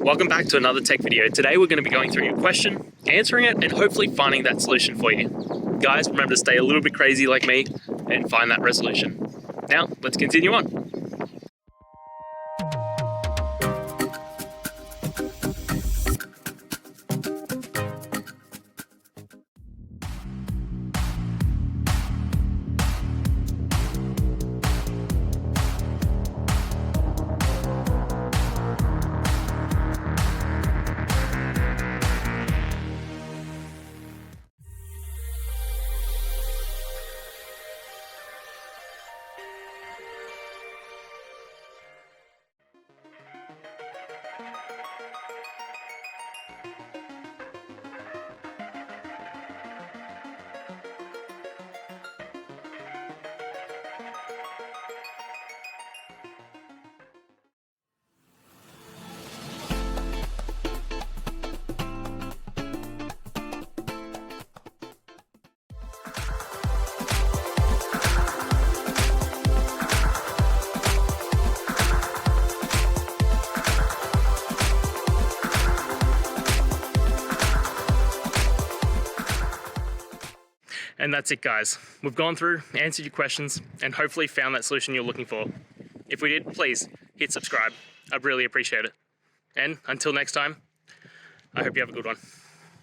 Welcome back to another tech video. Today we're going to be going through your question, answering it, and hopefully finding that solution for you. Guys, remember to stay a little bit crazy like me and find that resolution. Now, let's continue on. And that's it, guys. We've gone through, answered your questions, and hopefully found that solution you're looking for. If we did, please hit subscribe. I'd really appreciate it. And until next time, I hope you have a good one.